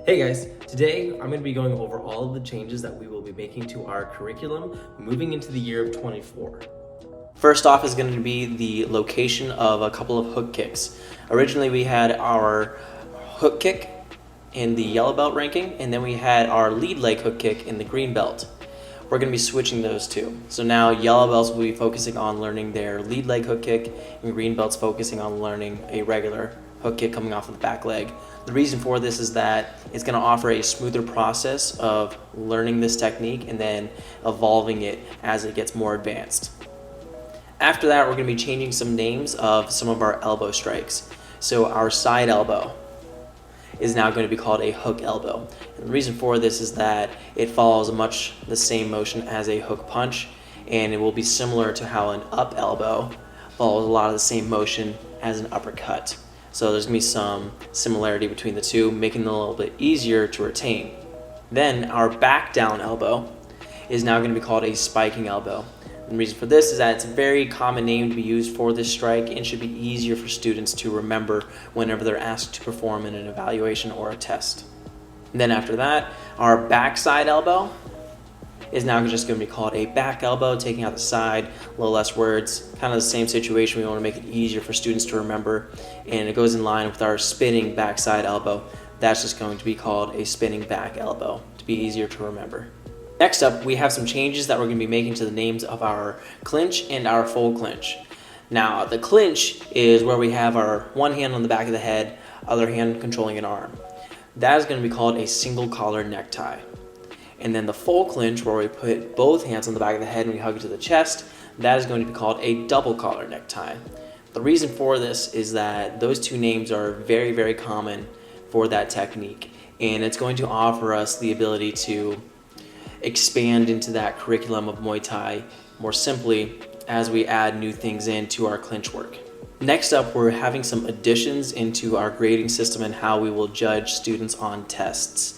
Hey guys, today I'm going to be going over all of the changes that we will be making to our curriculum moving into the year of 24. First off is going to be the location of a couple of hook kicks. Originally we had our hook kick in the yellow belt ranking, and then we had our lead leg hook kick in the green belt. We're going to be switching those two. So now yellow belts will be focusing on learning their lead leg hook kick, and green belts focusing on learning a regular hook kick coming off of the back leg. The reason for this is that it's going to offer a smoother process of learning this technique and then evolving it as it gets more advanced. After that, we're going to be changing some names of some of our elbow strikes. So our side elbow is now going to be called a hook elbow. And the reason for this is that it follows much the same motion as a hook punch, and it will be similar to how an up elbow follows a lot of the same motion as an uppercut. So there's going to be some similarity between the two, making it a little bit easier to retain. Then our back down elbow is now going to be called a spiking elbow. And the reason for this is that it's a very common name to be used for this strike and should be easier for students to remember whenever they're asked to perform in an evaluation or a test. And then after that, our backside elbow is now just going to be called a back elbow, taking out the side, a little less words, kind of the same situation. We want to make it easier for students to remember, and it goes in line with our spinning backside elbow. That's just going to be called a spinning back elbow to be easier to remember. Next up, we have some changes that we're going to be making to the names of our clinch and our full clinch. Now, the clinch is where we have our one hand on the back of the head, other hand controlling an arm. That is going to be called a single collar necktie. And then the full clinch, where we put both hands on the back of the head and we hug it to the chest, that is going to be called a double collar necktie. The reason for this is that those two names are very, very common for that technique, and it's going to offer us the ability to expand into that curriculum of Muay Thai more simply as we add new things into our clinch work. Next up, we're having some additions into our grading system and how we will judge students on tests.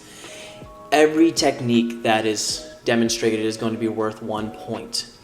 Every technique that is demonstrated is going to be worth 1 point.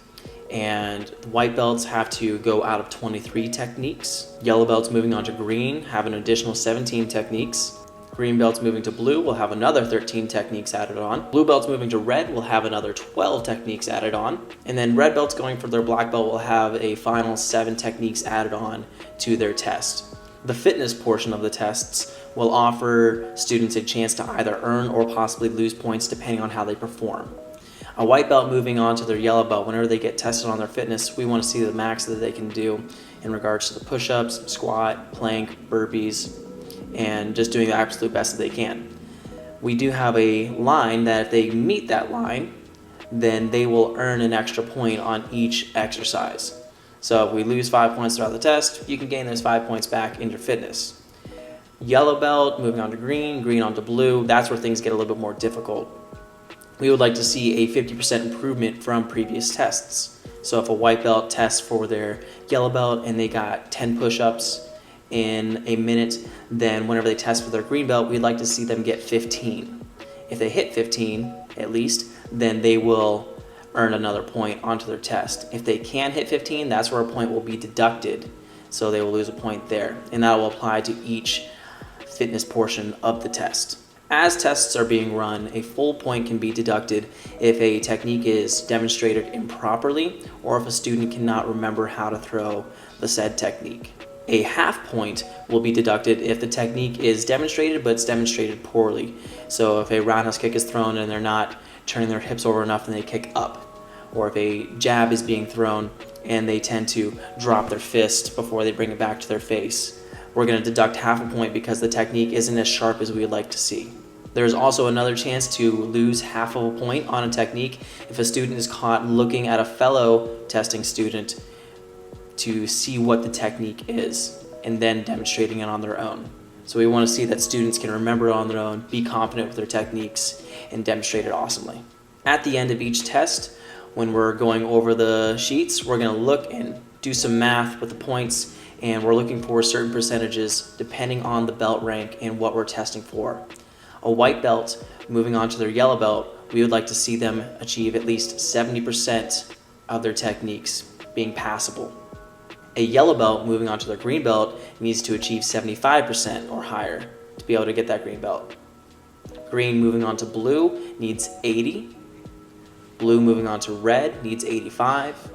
And white belts have to go out of 23 techniques. Yellow belts moving on to green have an additional 17 techniques. Green belts moving to blue will have another 13 techniques added on. Blue belts moving to red will have another 12 techniques added on. And then red belts going for their black belt will have a final 7 techniques added on to their test. The fitness portion of the tests will offer students a chance to either earn or possibly lose points depending on how they perform. A white belt moving on to their yellow belt, whenever they get tested on their fitness, we want to see the max that they can do in regards to the push-ups, squat, plank, burpees, and just doing the absolute best that they can. We do have a line that if they meet that line, then they will earn an extra point on each exercise. So if we lose 5 points throughout the test, you can gain those 5 points back in your fitness. Yellow belt moving on to green, green on to blue, that's where things get a little bit more difficult. We would like to see a 50% improvement from previous tests. So if a white belt tests for their yellow belt and they got 10 push-ups in a minute, then whenever they test for their green belt, we'd like to see them get 15. If they hit 15 at least, then they will earn another point onto their test. If they can hit 15, that's where a point will be deducted. So they will lose a point there, and that will apply to each fitness portion of the test. As tests are being run, a full point can be deducted if a technique is demonstrated improperly or if a student cannot remember how to throw the said technique. A half point will be deducted if the technique is demonstrated but it's demonstrated poorly. So if a roundhouse kick is thrown and they're not turning their hips over enough and they kick up, or if a jab is being thrown and they tend to drop their fist before they bring it back to their face, we're going to deduct half a point because the technique isn't as sharp as we would like to see. There's also another chance to lose half of a point on a technique if a student is caught looking at a fellow testing student to see what the technique is and then demonstrating it on their own. So we want to see that students can remember it on their own, be confident with their techniques, and demonstrate it awesomely. At the end of each test, when we're going over the sheets, we're going to look and do some math with the points, and we're looking for certain percentages depending on the belt rank and what we're testing for. A white belt moving on to their yellow belt, we would like to see them achieve at least 70% of their techniques being passable. A yellow belt moving on to their green belt needs to achieve 75% or higher to be able to get that green belt. Green moving on to blue needs 80. Blue moving on to red needs 85.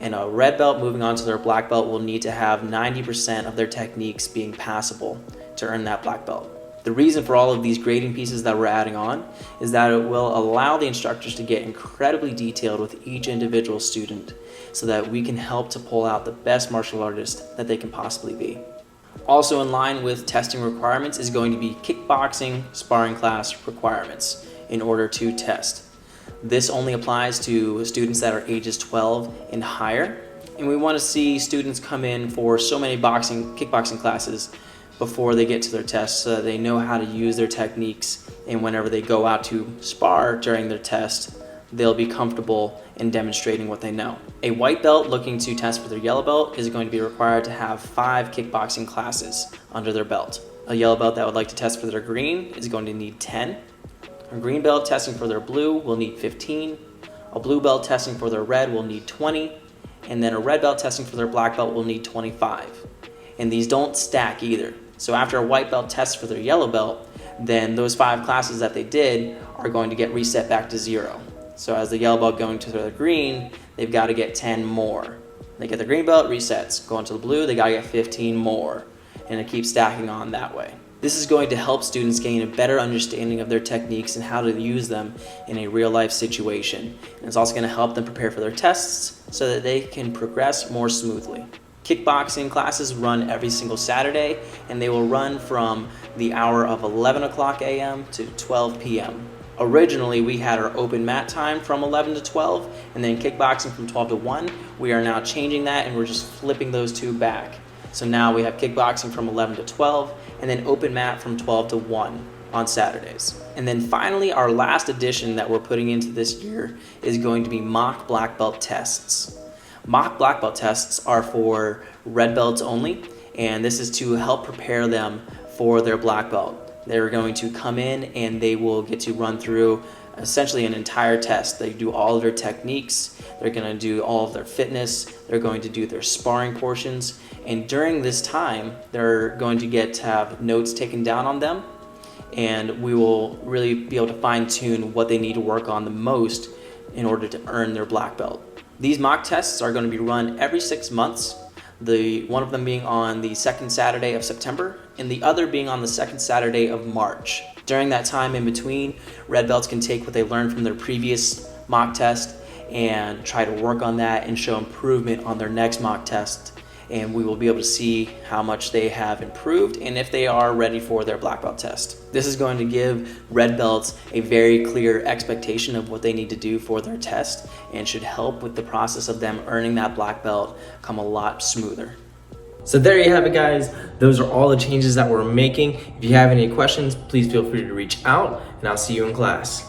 And a red belt moving on to their black belt will need to have 90% of their techniques being passable to earn that black belt. The reason for all of these grading pieces that we're adding on is that it will allow the instructors to get incredibly detailed with each individual student so that we can help to pull out the best martial artist that they can possibly be. Also in line with testing requirements is going to be kickboxing sparring class requirements in order to test. This only applies to students that are ages 12 and higher, and we want to see students come in for so many kickboxing classes before they get to their test so that they know how to use their techniques, and whenever they go out to spar during their test, they'll be comfortable in demonstrating what they know. A white belt looking to test for their yellow belt is going to be required to have 5 kickboxing classes under their belt. A yellow belt that would like to test for their green is going to need 10. A green belt testing for their blue will need 15. A blue belt testing for their red will need 20. And then a red belt testing for their black belt will need 25. And these don't stack either. So after a white belt tests for their yellow belt, then those 5 classes that they did are going to get reset back to 0. So as the yellow belt going to their green, they've got to get 10 more. They get the green belt, resets. Going to the blue, they got to get 15 more. And it keeps stacking on that way. This is going to help students gain a better understanding of their techniques and how to use them in a real life situation. And it's also going to help them prepare for their tests so that they can progress more smoothly. Kickboxing classes run every single Saturday, and they will run from the hour of 11 o'clock a.m. to 12 p.m. Originally, we had our open mat time from 11 to 12, and then kickboxing from 12 to 1. We are now changing that, and we're just flipping those two back. So now we have kickboxing from 11 to 12, and then open mat from 12 to 1 on Saturdays. And then finally, our last addition that we're putting into this year is going to be mock black belt tests. Mock black belt tests are for red belts only, and this is to help prepare them for their black belt. They're going to come in and they will get to run through essentially an entire test. They do all of their techniques, they're going to do all of their fitness, they're going to do their sparring portions, and during this time they're going to get to have notes taken down on them, and we will really be able to fine-tune what they need to work on the most in order to earn their black belt. These mock tests are going to be run every 6 months, one of them being on the second Saturday of September and the other being on the second Saturday of March. During that time in between, red belts can take what they learned from their previous mock test and try to work on that and show improvement on their next mock test, and we will be able to see how much they have improved and if they are ready for their black belt test. This is going to give red belts a very clear expectation of what they need to do for their test and should help with the process of them earning that black belt come a lot smoother. So there you have it, guys. Those are all the changes that we're making. If you have any questions, please feel free to reach out, and I'll see you in class.